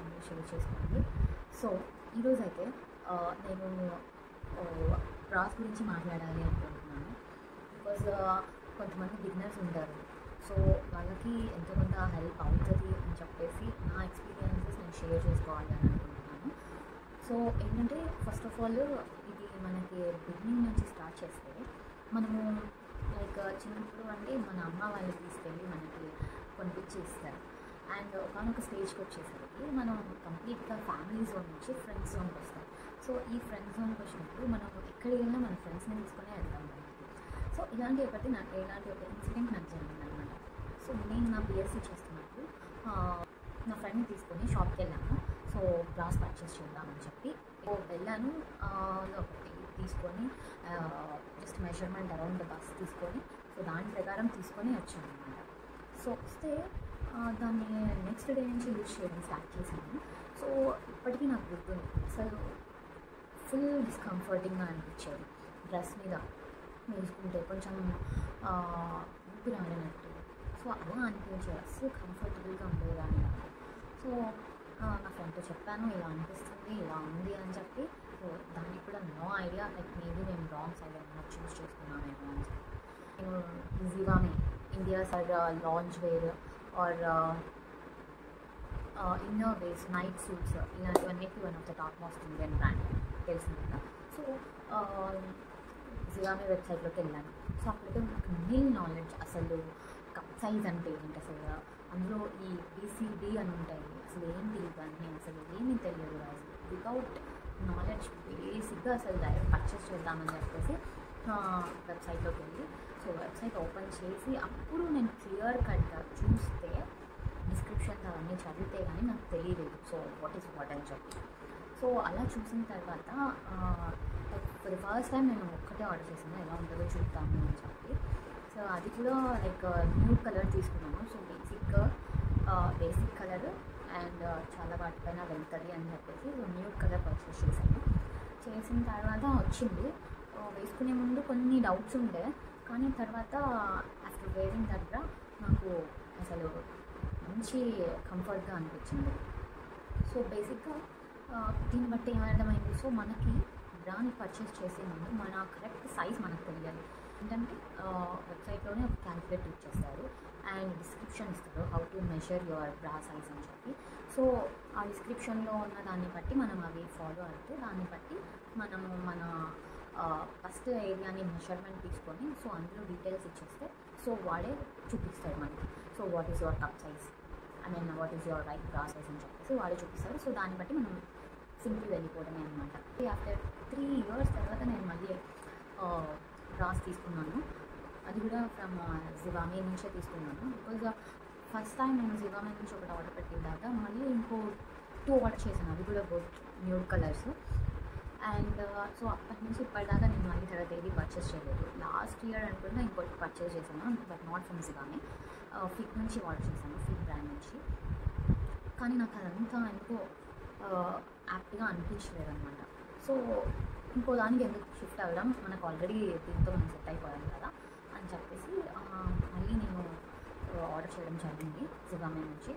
అనిపించింది షేర్ చేసుకోండి. సో ఈరోజైతే నేను బ్రాస్ గురించి మాట్లాడాలి అనుకుంటున్నాను. బికాజ్ కొంతమంది బిగినర్స్ ఉంటారు. సో వాళ్ళకి ఎంతో కొంత హెల్ప్ అవుతుంది అని చెప్పేసి నా ఎక్స్పీరియన్సెస్ నేను షేర్ చేసుకోవాలి అని అనుకుంటున్నాను. సో ఏంటంటే ఫస్ట్ ఆఫ్ ఆల్ ఇది మనకి బిగినింగ్ నుంచి స్టార్ట్ చేస్తే మనము లైక్ చిన్నప్పుడు అంటే మన అమ్మ వాళ్ళు తీసుకెళ్ళి మనకి కొనిపించి ఇస్తారు. అండ్ ఒకనొక స్టేజ్కి వచ్చేసరికి మనం కంప్లీట్గా ఫ్యామిలీ జోన్ నుంచి ఫ్రెండ్స్ జోన్కి వస్తాం. సో ఈ ఫ్రెండ్స్ జోన్కి వచ్చినప్పుడు మనం ఎక్కడికి వెళ్ళినా మన ఫ్రెండ్స్ని తీసుకునే వెళ్తాం బయటికి. సో ఇలాంటి ఒక ఇన్సిడెంట్ నాకు జరిగిందనమాట. సో నేను నా బీఎస్సీ చేస్తున్నప్పుడు నా ఫ్రెండ్ని తీసుకొని షాప్కి వెళ్ళాను. సో బ్రాస్ పర్చేస్ చేద్దామని చెప్పి వెళ్ళాను. ఒకటి తీసుకొని just measurement around the bus తీసుకొని సో దాని ప్రకారం తీసుకొని వచ్చాను అనమాట. సో వస్తే దాన్ని నెక్స్ట్ డే నుంచి యూజ్ చేయడం స్టార్ట్ చేశాను. సో ఇప్పటికీ నాకు గుర్తుంది, అసలు ఫుల్ డిస్కంఫర్టింగ్గా అనిపించేది. డ్రెస్ మీద వేసుకుంటే కొంచెం ఊపిరి ఆడినట్టు. సో అలా అనిపించేది, అస్సలు కంఫర్టబుల్గా ఉండేది కానీ నాకు. సో నా ఫ్రెండ్తో చెప్పాను, ఇలా అనిపిస్తుంది, ఇలా ఉంది అని చెప్పి. సో దానికి కూడా నో ఐడియా, లైక్ మేబీ నేను రాంగ్ సైడ్ ఏమైనా చూస్ చేసుకున్నానేమో అని చెప్పి నేను Zivame India's or lounge wear or inner wears, night suits ఇలాంటివన్నిటి one of the top most Indian brand తెలిసింది కదా. సో జివామే వెబ్సైట్లోకి వెళ్ళాను. సో అప్పటికే నాకు నిల్ నాలెడ్జ్, అసలు కప్ సైజ్ అంటే ఏంటి, అసలు అందులో ఈ బీసీడీ అని ఉంటాయి, అసలు ఏంటి ఇవన్నీ అసలు ఏమీ తెలియదు. అసలు వితౌట్ నాలెడ్జ్ బేసిక్గా అసలు డైరెక్ట్ పర్చేస్ చేద్దామని చెప్పేసి వెబ్సైట్లోకి వెళ్ళి సో వెబ్సైట్ ఓపెన్ చేసి అప్పుడు నేను క్లియర్ కట్గా చూస్తే డిస్క్రిప్షన్స్ అవన్నీ చదివితే కానీ నాకు తెలియలేదు సో వాట్ ఈస్ వాట్ అని చెప్పి. సో అలా చూసిన తర్వాత ఫర్ ద ఫస్ట్ టైం నేను ఒక్కటే ఆర్డర్ చేశాను, ఎలా ఉంటుందో చూద్దాము అని చెప్పి. సో అది కూడా లైక్ న్యూడ్ కలర్ తీసుకున్నాను. సో బేసిక్ కలర్ అండ్ చాలా వాటిపైన వెళ్తుంది అని చెప్పేసి న్యూడ్ కలర్ పర్చేస్ చేశాను. చేసిన తర్వాత వచ్చింది. వేసుకునే ముందు కొన్ని డౌట్స్ ఉండే, కానీ తర్వాత ఆఫ్టర్ వేరింగ్ దగ్గర నాకు అసలు మంచి కంఫర్ట్గా అనిపించింది. సో బేసిక్గా దీన్ని బట్టి ఏమర్థమైంది, సో మనకి బ్రాని పర్చేస్ చేసే ముందు మన కరెక్ట్ సైజ్ మనకు తెలియాలి. ఏంటంటే వెబ్సైట్లోనే ఒక క్యాల్కులేటర్ ఇచ్చేస్తారు అండ్ డిస్క్రిప్షన్ ఇస్తారు హౌ టు మెజర్ యువర్ బ్రా సైజ్ అని చెప్పి. సో ఆ డిస్క్రిప్షన్లో ఉన్న దాన్ని బట్టి మనం అవి ఫాలో అయితే దాన్ని బట్టి మనము మన ఫస్ట్ ఏరియాని మెజర్మెంట్ తీసుకొని సో అందులో డీటెయిల్స్ ఇచ్చేస్తే సో వాడే చూపిస్తాడు మనకి. So what is your cup size, I mean what is your right బ్రా సైజ్ అని చెప్పేసి వాడే చూపిస్తాడు. సో దాన్ని బట్టి మనం సింపుల్ వెళ్ళిపోవడమే అనమాట. ఆఫ్టర్ 3 years తర్వాత నేను మళ్ళీ బ్రాస్ తీసుకున్నాను. అది కూడా ఫ్రమ్ జివామే నుంచే తీసుకున్నాను. బికాజ్ ఫస్ట్ టైం నేను జివామే నుంచి ఒకటి ఆర్డర్ పెట్టిన తర్వాత మళ్ళీ ఇంకో 2 ఆర్డర్ చేశాను, అది కూడా both nude colours. And so అప్పటి నుంచి ఇప్పటిదాకా నేను మళ్ళీ తర్వాత ఏది పర్చేస్ చేయలేదు. లాస్ట్ ఇయర్ అనుకుంటే ఇంకోటి పర్చేస్ చేశాను, బట్ నాట్ ఫ్రమ్ జివామే, ఫిక్ నుంచి ఆర్డర్ చేశాను, ఫిక్ బ్రాండ్ నుంచి. కానీ నాకు అదంతా ఎందుకో యాప్ట్గా అనిపించలేదు అనమాట. సో ఇంకో దానికి ఎందుకు షిఫ్ట్ అవ్వడం, మనకు ఆల్రెడీ దీంతో మనం సెట్ అయిపోయాం కదా అని చెప్పేసి మళ్ళీ నేను ఆర్డర్ చేయడం జరిగింది జివామే నుంచి.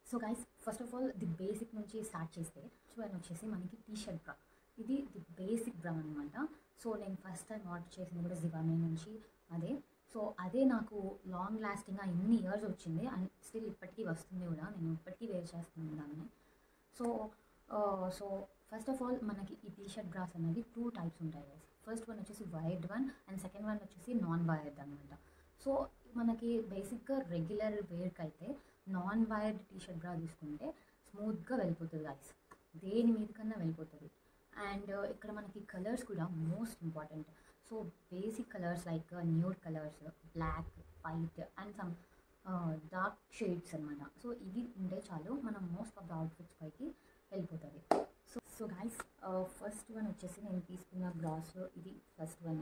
So guys, first of all the basic నుంచి స్టార్ట్ చేస్తే చూడండి వచ్చేసి మనకి టీ-షర్ట్ బ్రా, ఇది ది బేసిక్ బ్రా అనమాట. సో నేను ఫస్ట్ టైం ఆర్డర్ చేసింది కూడా జివామే నుంచి అదే. సో అదే నాకు లాంగ్ లాస్టింగ్గా ఇన్ని ఇయర్స్ వచ్చింది అండ్ స్టిల్ ఇప్పటికీ వస్తుంది కూడా, నేను ఇప్పటికీ వేర్ చేస్తున్నాను దాన్ని. సో ఫస్ట్ ఆఫ్ ఆల్ మనకి ఈ టీ-షర్ట్ బ్రాస్ అనేది 2 టైప్స్ ఉంటాయి గైస్. ఫస్ట్ వన్ వచ్చేసి wired one and second one వచ్చేసి నాన్ వైర్డ్ అనమాట. సో మనకి బేసిక్గా రెగ్యులర్ వేర్కి అయితే నాన్ వైర్డ్ టీ-షర్ట్ బ్రా తీసుకుంటే స్మూత్గా వెళ్ళిపోతుంది గైస్, దేని మీద కన్నా వెళ్ళిపోతుంది. అండ్ ఇక్కడ మనకి కలర్స్ కూడా most important. So basic colours like nude colours, black, white and some dark shades అనమాట. సో ఇవి ఉంటే చాలు మనం మోస్ట్ ఆఫ్ ద అవుట్ఫిట్స్ పైకి వెళ్ళిపోతుంది. సో గైస్, ఫస్ట్ వన్ వచ్చేసి నేను తీసుకున్న బ్రాస్, ఇది ఫస్ట్ వన్.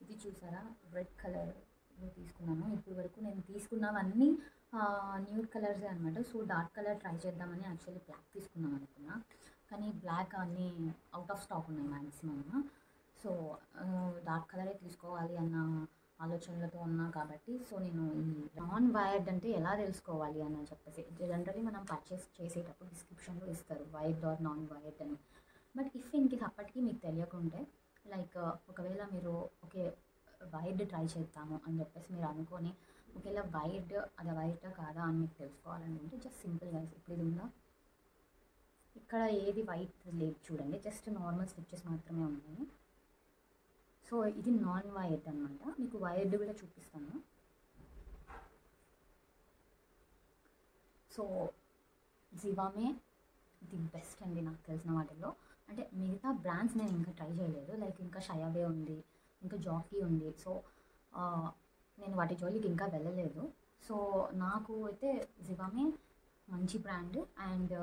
ఇది చూసారా, రెడ్ కలర్ తీసుకున్నాను. ఇప్పుడు వరకు నేను తీసుకున్నవన్నీ న్యూడ్ కలర్సే అనమాట. సో డార్క్ కలర్ ట్రై చేద్దామని యాక్చువల్లీ బ్లాక్ తీసుకుందాం అనుకున్నా, కానీ బ్లాక్ అన్నీ అవుట్ ఆఫ్ స్టాక్ ఉన్నాయి మ్యాక్సిమమ్. సో డార్క్ కలరే తీసుకోవాలి అన్న ఆలోచనలతో ఉన్నా కాబట్టి సో నేను ఈ నాన్ వైర్డ్ అంటే ఎలా తెలుసుకోవాలి అని చెప్పేసి జనరల్లీ మనం పర్చేస్ చేసేటప్పుడు డిస్క్రిప్షన్లో ఇస్తారు వైర్డ్ ఆర్ నాన్ వైర్డ్ అని. బట్ ఇఫ్ ఇన్కేస్ అప్పటికి మీకు తెలియకుంటే లైక్ ఒకవేళ మీరు ఓకే వైర్డ్ ట్రై చేద్దాము అని చెప్పేసి మీరు అనుకొని ఒకవేళ వైర్డ్ అది వైర్డా కాదా అని మీకు తెలుసుకోవాలనుకుంటే జస్ట్ సింపుల్గా ఇప్పుడు ఇది ఉందా, ఇక్కడ ఏది వైట్ లేదు చూడండి, జస్ట్ నార్మల్ స్టిచ్చెస్ మాత్రమే ఉన్నాయి. సో ఇది నాన్ వైర్డ్ అనమాట. మీకు వైర్డ్ కూడా చూపిస్తాను. సో జివామే ది బెస్ట్ అండి నాకు తెలిసిన వాటిల్లో. అంటే మిగతా బ్రాండ్స్ నేను ఇంకా ట్రై చేయలేదు, లైక్ ఇంకా షయావే ఉంది, ఇంకా జాకీ ఉంది. సో నేను వాటి జోలికి ఇంకా వెళ్ళలేదు. సో నాకు అయితే జివామే మంచి బ్రాండ్ అండ్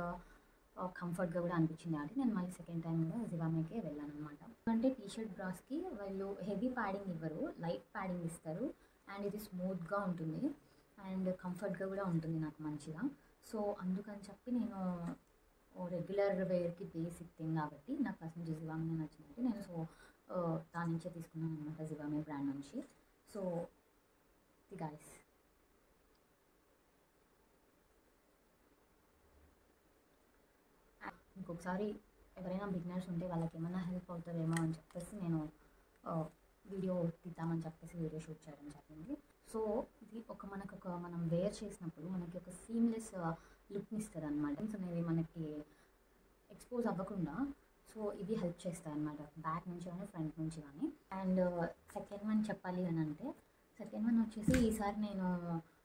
కంఫర్ట్గా కూడా అనిపించింది. కాబట్టి నేను మళ్ళీ సెకండ్ టైం కూడా జివామేకే వెళ్ళాను అనమాట. అంటే టీషర్ట్ బ్రాస్కి వాళ్ళు హెవీ ప్యాడింగ్ ఇవ్వరు, లైట్ ప్యాడింగ్ ఇస్తారు అండ్ ఇది స్మూత్గా ఉంటుంది అండ్ కంఫర్ట్గా కూడా ఉంటుంది నాకు మంచిగా. సో అందుకని చెప్పి నేను రెగ్యులర్ వేర్కి బేసిక్ థింగ్ కాబట్టి నాకు ఫస్ట్ నుంచి జివామే నచ్చిందంటే నేను సో దాని నుంచే తీసుకున్నాను అనమాట, జివామే బ్రాండ్ నుంచి. సో ది గైస్ ఇంకొకసారి ఎవరైనా బిగినర్స్ ఉంటే వాళ్ళకి ఏమైనా హెల్ప్ అవుతుందేమో అని చెప్పేసి నేను వీడియో తీద్దామని చెప్పేసి వీడియో షూట్ చేయడం జరిగింది. సో ఇది మనం వేర్ చేసినప్పుడు మనకి ఒక సీమ్లెస్ లుక్ని ఇస్తుంది అనమాట. అనేవి మనకి ఎక్స్పోజ్ అవ్వకుండా సో ఇది హెల్ప్ చేస్తాయి అనమాట, బ్యాక్ నుంచి కానీ ఫ్రంట్ నుంచి కానీ. అండ్ సెకండ్ వన్ చెప్పాలి అని అంటే సెకండ్ వన్ వచ్చేసి ఈసారి నేను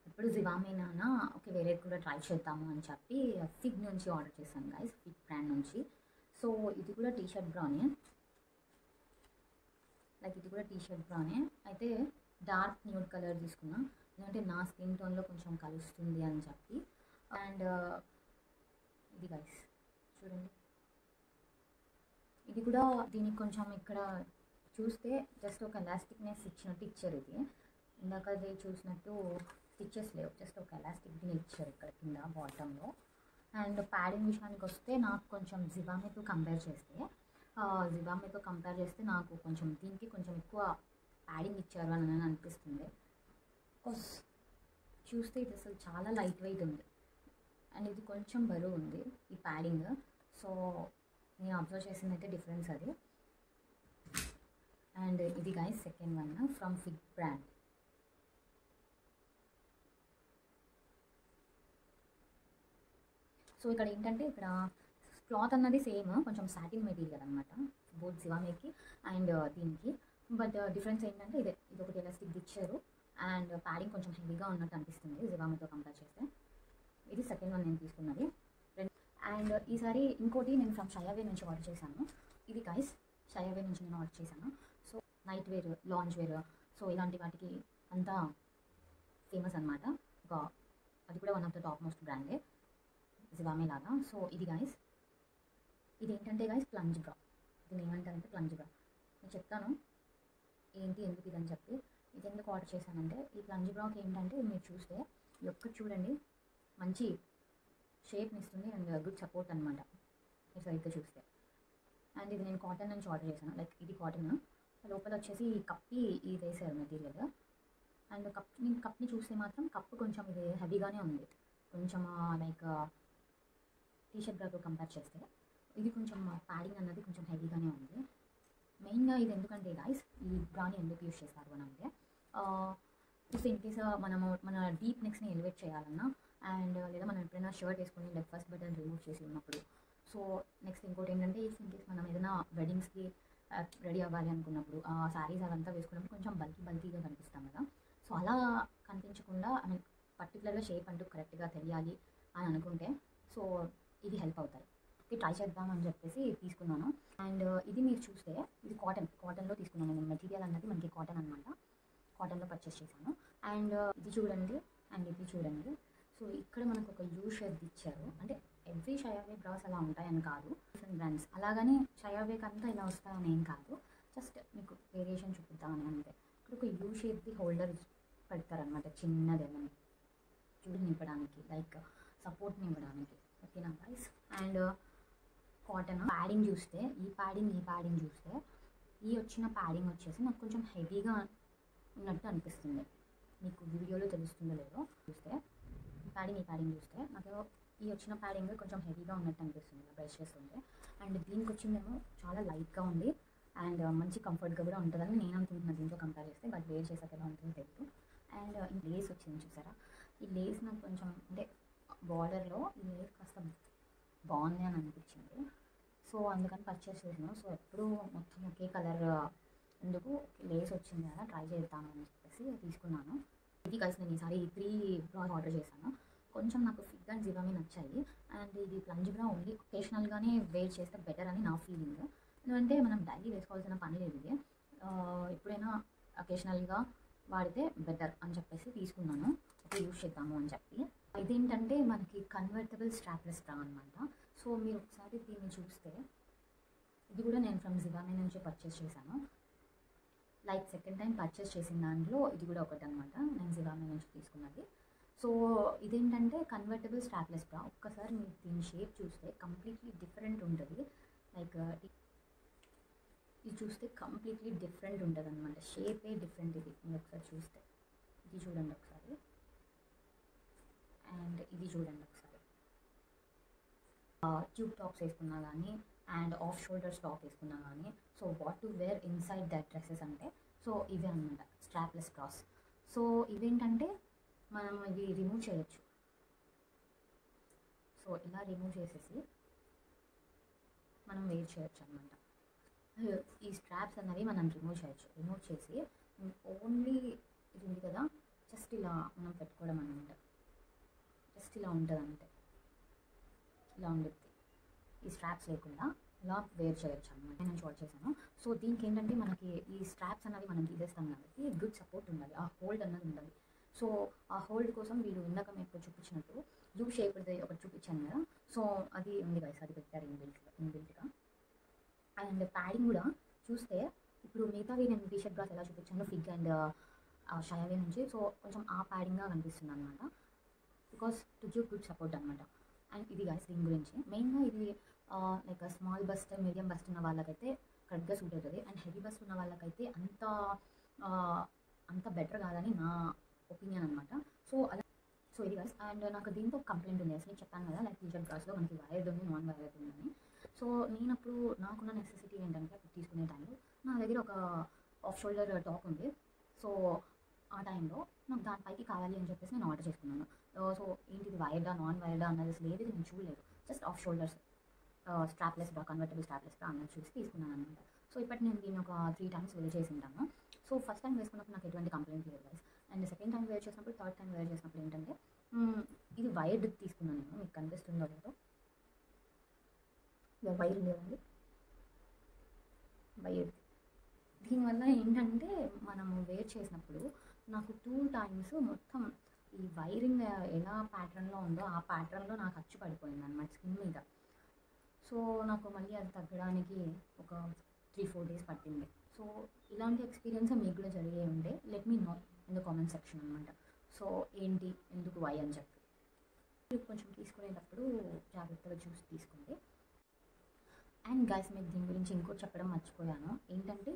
ఇప్పుడు జివామేనా ఓకే వేరే కూడా ట్రై చేద్దాము అని చెప్పి ఫిగ్ నుంచి ఆర్డర్ చేశాను గైస్, ఫిగ్ బ్రాండ్ నుంచి. సో ఇది కూడా టీషర్ట్ బ్రానే, లైక్ ఇది కూడా టీషర్ట్ బ్రానే అయితే డార్క్ న్యూడ్ కలర్ తీసుకున్నా ఎందుకంటే నా స్కిన్ టోన్లో కొంచెం కలుస్తుంది అని చెప్పి. అండ్ ఇది గైస్ చూడండి, ఇది కూడా దీనికి కొంచెం ఇక్కడ చూస్తే జస్ట్ ఒక ఎలాస్టిక్నెస్ ఇచ్చినట్టు ఇచ్చారు. ఇది ఇందాక అది చూసినట్టు స్టిచ్చెస్ లేవు, జస్ట్ ఒక ఎలాస్టిక్ని ఇచ్చారు ఇక్కడ కింద బాటంలో. అండ్ ప్యాడింగ్ విషయానికి వస్తే నాకు కొంచెం జివామేతో కంపేర్ చేస్తే నాకు కొంచెం దీనికి కొంచెం ఎక్కువ ప్యాడింగ్ ఇచ్చారు అని అనిపిస్తుంది. బికాస్ చూస్తే ఇది అసలు చాలా లైట్ వెయిట్ ఉంది అండ్ ఇది కొంచెం బరువు ఉంది ఈ ప్యాడింగ్. సో నేను అబ్జర్వ్ చేసింది అయితే డిఫరెన్స్ అది. అండ్ ఇది guys second one from fig brand. So ఇక్కడ ఏంటంటే ఇక్కడ క్లాత్ అన్నది సేమ్, కొంచెం సాటిన్ మెటీరియల్ అనమాట బోత్ జివామేకి అండ్ దీనికి. బట్ డిఫరెన్స్ ఏంటంటే ఇది ఒకటి ఎలాస్టిక్ ఇచ్చారు అండ్ ప్యాడింగ్ కొంచెం హెవీగా ఉన్నట్టు అనిపిస్తుంది జివామేతో కంపేర్ చేస్తే. ఇది సెకండ్ వన్ నేను తీసుకున్నది. అండ్ ఈసారి ఇంకోటి నేను ఫ్రమ్ షయావే నుంచి ఆర్డర్ చేశాను. ఇది గైస్ షయావే నుంచి నేను ఆర్డర్ చేశాను. So night wear, lounge wear, so ఇలాంటి వాటికి అంతా ఫేమస్ అనమాట. అది కూడా one of the top most బ్రాండే జివామే లాగా. సో ఇది గైస్, ఇది ఏంటంటే గైస్ ప్లంజ్ బ్రా. దీన్ని ఏమంటారంటే ప్లంజ్ బ్రా. నేను చెప్తాను ఏంటి ఎందుకు ఇదని చెప్పి. ఇది ఎందుకు ఆర్డర్ చేశానంటే ఈ ప్లంజ్ బ్రాకి ఏంటంటే మీరు చూస్తే ఒక్కటి చూడండి మంచి షేప్ని ఇస్తుంది అండ్ గుడ్ సపోర్ట్ అనమాట మీరు సరిగ్గా చూస్తే. అండ్ ఇది నేను కాటన్ నుంచి ఆర్డర్ చేశాను, లైక్ ఇది కాటన్, లోపల వచ్చేసి కప్పి ఇది వేసారు మెటీరియల్. అండ్ కప్ని చూస్తే మాత్రం కప్పు కొంచెం ఇది హెవీగానే ఉంది, కొంచెం లైక్ టీషర్ట్ బ్రాతో కంపేర్ చేస్తే ఇది కొంచెం ప్యాడింగ్ అన్నది కొంచెం హెవీగానే ఉంది. మెయిన్గా ఇది ఎందుకంటే గైస్ ఈ బ్రాని ఎందుకు యూస్ చేస్తారు అని అంటే ఇఫ్ ఇన్ కేస్ మన డీప్ నెక్స్ని ఎలివేట్ చేయాలన్నా అండ్ లేదా మనం ఎప్పుడైనా షర్ట్ వేసుకొని లైక్ ఫస్ట్ బటన్ రిమూవ్ చేసి ఉన్నప్పుడు. సో నెక్స్ట్ ఇంకోటి ఏంటంటే ఇఫ్ ఇన్ కేస్ మనం ఏదైనా వెడ్డింగ్స్కి రెడీ అవ్వాలి అనుకున్నప్పుడు ఆ శారీస్ అదంతా వేసుకున్నప్పుడు కొంచెం బల్కీగా కనిపిస్తాం కదా. సో అలా కనిపించకుండా ఐ మీన్ పర్టికులర్గా షేప్ అంటూ కరెక్ట్గా తెలియాలి అని అనుకుంటే సో ఇది హెల్ప్ అవుతాయి. ట్రై చేద్దామని చెప్పేసి తీసుకున్నాను. అండ్ ఇది మీరు చూస్తే ఇది కాటన్లో తీసుకున్నాను నేను. మెటీరియల్ అన్నది మనకి కాటన్ అనమాట, కాటన్లో పర్చేస్ చేశాను. అండ్ ఇది చూడండి అండ్ ఇది చూడండి. సో ఇక్కడ మనకు ఒక యూ షేప్ ఇచ్చారు. అంటే ఎవ్రీ షయావే బ్రాస్ అలా ఉంటాయని కాదు, డిఫరెంట్ బ్రాండ్స్ అలాగని షయావేకి అంతా ఇలా వస్తాయని ఏం కాదు, జస్ట్ మీకు వేరియేషన్ చూపిద్దామని అంతే. ఇక్కడ ఒక యూ షేప్ది హోల్డర్ పెడతారనమాట చిన్నది ఏమని చూడు నింపడానికి, లైక్ సపోర్ట్ని ఇవ్వడానికి. ఓకేనా గైస్. అండ్ కాటన్ ప్యాడింగ్ చూస్తే ఈ ప్యాడింగ్ చూస్తే ఈ వచ్చిన ప్యాడింగ్ వచ్చేసి నాకు కొంచెం హెవీగా ఉన్నట్టు అనిపిస్తుంది. మీకు వీడియోలో తెలుస్తుందో లేదో చూస్తే ఈ ప్యాడింగ్ చూస్తే నాకు ఈ వచ్చిన ప్యాడింగ్ కొంచెం హెవీగా ఉన్నట్టు అనిపిస్తుంది ప్రెస్ చేస్తుంటే. అండ్ దీనికి వచ్చిందేమో చాలా లైట్గా ఉంది అండ్ మంచి కంఫర్ట్గా కూడా ఉంటుందని నేను అనుకుంటున్నాను దీంతో కంపేర్ చేస్తే. బట్ వేర్ చేసాక ఎలా ఉంటుందో తెలియదు. అండ్ ఈ లేస్ వచ్చింది చూసారా, ఈ లేస్ నాకు కొంచెం అంటే బార్డర్లో ఈ లేస్ కాస్త బాగుంది అని అనిపించింది. సో అందుకని పర్చేస్ చేసాను. సో ఎప్పుడు మొత్తం ఒకే కలర్ ఎందుకు లేస్ వచ్చింది కదా ట్రై చేద్దామని చెప్పేసి తీసుకున్నాను. ఇది కలిసి నేను ఈసారి 3 బ్రాస్ ఆర్డర్ చేశాను. కొంచెం నాకు ఫిట్ అండ్ జివామి నచ్చాయి. అండ్ ఇది ప్లంజ్ బ్రా ఓన్లీ ఒకేషనల్గానే వేర్ చేస్తే బెటర్ అని నా ఫీలింగ్. ఎందుకంటే మనం డైలీ వేసుకోవాల్సిన పని లేదు ఇది, ఎప్పుడైనా అకేషనల్గా వాడితే బెటర్ అని చెప్పేసి తీసుకున్నాను. ఓకే యూజ్ చేద్దాము అని చెప్పి. ఇదేంటంటే మనకి కన్వర్టబుల్ స్ట్రాప్లెస్ బ్రా అనమాట. సో మీరు ఒకసారి దీన్ని చూస్తే ఇది కూడా నేను ఫ్రమ్ జివామి నుంచి పర్చేస్ చేశాను. లైక్ సెకండ్ టైం పర్చేస్ చేసిన దాంట్లో ఇది కూడా ఒకటి అనమాట, నేను జివామి నుంచి తీసుకున్నది. సో ఇదేంటంటే కన్వర్టబుల్ స్ట్రాప్లెస్ బ్రా. ఒక్కసారి మీరు దీని షేప్ చూస్తే కంప్లీట్లీ డిఫరెంట్ ఉంటుంది. లైక్ ఇది చూస్తే కంప్లీట్లీ డిఫరెంట్ ఉంటుంది అనమాట, షేపే డిఫరెంట్. ఇది మీరు ఒకసారి చూస్తే ఇది చూడండి ఒకసారి, అండ్ ఇది చూడండి ఒకసారి. ట్యూబ్ టాప్స్ వేసుకున్నా కానీ అండ్ ఆఫ్ షోల్డర్స్ టాప్ వేసుకున్నా కానీ so what to wear inside that dresses అంటే సో ఇవే అనమాట స్ట్రాప్లెస్ బ్రాస్. సో ఇవేంటంటే మనం ఇవి రిమూవ్ చేయొచ్చు. సో ఇలా రిమూవ్ చేసేసి మనం వేర్ చేయొచ్చు అనమాట. ఈ స్ట్రాప్స్ అన్నవి మనం రిమూవ్ చేయొచ్చు. రిమూవ్ చేసి ఓన్లీ ఇది ఉంది కదా జస్ట్ ఇలా మనం పెట్టుకోవడం అనమాట. జస్ట్ ఇలా ఉంటుంది అంతే, ఇలా ఉంటుంది. ఈ స్ట్రాప్స్ లేకుండా ఇలా వేర్ చేయొచ్చు అనమాట. నేను షార్ట్ చేశాను. సో దీనికి ఏంటంటే మనకి ఈ స్ట్రాప్స్ అన్నవి మనం తీసేస్తాం కాబట్టి గుడ్ సపోర్ట్ ఉండాలి, ఆ హోల్డ్ అన్నది ఉండాలి. సో ఆ హోల్డ్ కోసం వీడు ఇందాక మీకు చూపించినట్టు యూ షేప్ది ఒకటి చూపించాను కదా, సో అది ఉంది గైస్, అది పెట్టారు ఇన్బిల్ట్గా. అండ్ ప్యాడింగ్ కూడా చూస్తే ఇప్పుడు మిగతావి నేను టీషర్ట్ బ్రాస్ ఎలా చూపించాను ఫిగ్ అండ్ షయావే నుంచి, సో కొంచెం ఆ ప్యాడింగ్గా కనిపిస్తుంది అనమాట. Because to give good support అనమాట. అండ్ ఇది గైస్ దీని గురించి మెయిన్గా ఇది like small bust medium bust ఉన్న వాళ్ళకైతే కరెక్ట్గా సూట్ అవుతుంది. అండ్ హెవీ బస్ట్ ఉన్న వాళ్ళకైతే అంత బెటర్ కాదని నా ఒపీనియన్ అనమాట. సో అలా సో ఇది గైస్. అండ్ నాకు దీంతో కంప్లైంట్ ఉంది అసలు చెప్పాను కదా, లైక్ టీషర్ట్ బ్రాస్లో మనకి వైర్డ్ ఉంది నాన్ వైర్డ్ ఉందని. సో నేను అప్పుడు నాకున్న నెసెసిటీ ఏంటంటే తీసుకునే టైంలో నా దగ్గర ఒక ఆఫ్ షోల్డర్ టాప్ ఉంది. సో ఆ టైంలో నాకు దానిపైకి కావాలి అని చెప్పేసి నేను ఆర్డర్ చేసుకున్నాను. సో ఏంటిది వైర్డా నాన్ వైర్డా అన్నది అసలు ఏది నేను చూడలేదు, జస్ట్ ఆఫ్ షోల్డర్స్ స్ట్రాప్లెస్ బ్రా కన్వర్టబుల్ స్ట్రాప్లెస్ బ్రా అన్నది చూసి తీసుకున్నాను అనమాట. సో ఇప్పటి నేను దీన్ని ఒక 3 times వేర్ చేసి ఉంటాను. సో ఫస్ట్ టైం వేసుకున్నప్పుడు నాకు ఎటువంటి కంప్లైంట్ లేదు guys. And second time where చేసినప్పుడు థర్డ్ టైం వేర్ చేసినప్పుడు ఏంటంటే ఇది వైర్డ్ తీసుకున్నాను నేను, మీకు కనిపిస్తుందో లేదో వైర్ లేదండి వైర్డ్. దీనివల్ల ఏంటంటే మనము వేర్ చేసినప్పుడు నాకు 2 times మొత్తం ఈ వైరింగ్ ఎలా ప్యాటర్న్లో ఉందో ఆ ప్యాటర్న్లో నాకు అచ్చు పడిపోయింది అనమాట స్కిన్ మీద. సో నాకు మళ్ళీ అది తగ్గడానికి ఒక 3-4 days పట్టింది. సో ఇలాంటి ఎక్స్పీరియన్స్ మీకు కూడా జరిగే ఉంటే let me know in the comment section అనమాట. సో ఏంటి ఎందుకు వై అని చెప్పి కొంచెం తీసుకునేటప్పుడు జాగ్రత్తగా చూసి తీసుకోండి. అండ్ గైస్ మీకు దీని గురించి ఇంకోటి చెప్పడం మర్చిపోయాను ఏంటంటే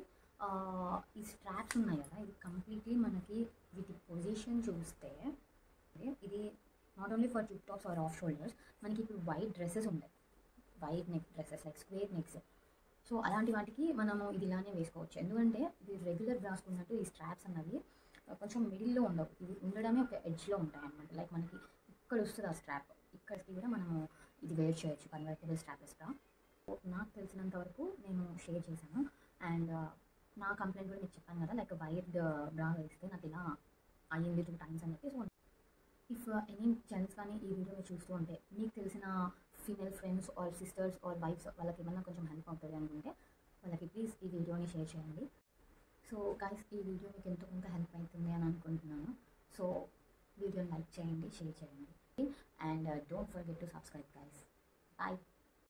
ఈ స్ట్రాప్స్ ఉన్నాయి కదా, ఇది కంప్లీట్లీ మనకి వీటి పొజిషన్ చూస్తే ఇది not only for tube tops or off shoulders. మనకి ఇప్పుడు వైట్ డ్రెస్సెస్ ఉంటాయి, white neck dresses like square necks. So అలాంటి వాటికి మనము ఇది ఇలానే వేసుకోవచ్చు. ఎందుకంటే ఇది రెగ్యులర్ బ్రాస్ ఉన్నట్టు ఈ స్ట్రాప్స్ అన్నవి కొంచెం మిడిల్లో ఉండవు, ఇది ఉండడమే ఒక ఎడ్జ్లో ఉంటాయి అన్నమాట. లైక్ మనకి ఇక్కడ వస్తుంది ఆ స్ట్రాప్, ఇక్కడికి కూడా మనము ఇది వేర్ చేయొచ్చు కన్వర్టబుల్ స్ట్రాప్లెస్ బ్రా. నాకు తెలిసినంత వరకు నేను షేర్ చేశాను. అండ్ నా కంప్లైంట్ కూడా మీకు చెప్పాను కదా, లైక్ వైర్డ్ బ్రా వేస్తే నాకు ఇలా అయ్యింది 2 times అని చెప్పి. సో ఇఫ్ ఎనీ జెంట్స్ కానీ ఈ వీడియో చూస్తూ ఉంటే మీకు తెలిసిన female friends or sisters or wifes వాళ్ళకి ఏమన్నా కొంచెం హెల్ప్ అవుతుంది అనుకుంటే వాళ్ళకి ప్లీజ్ ఈ వీడియోని షేర్ చేయండి. సో గైస్ ఈ వీడియో మీకు ఎంతో కొంత హెల్ప్ అవుతుంది అని అనుకుంటున్నాను. సో వీడియోని లైక్ చేయండి, షేర్ చేయండి, and don't forget to subscribe guys. Bye.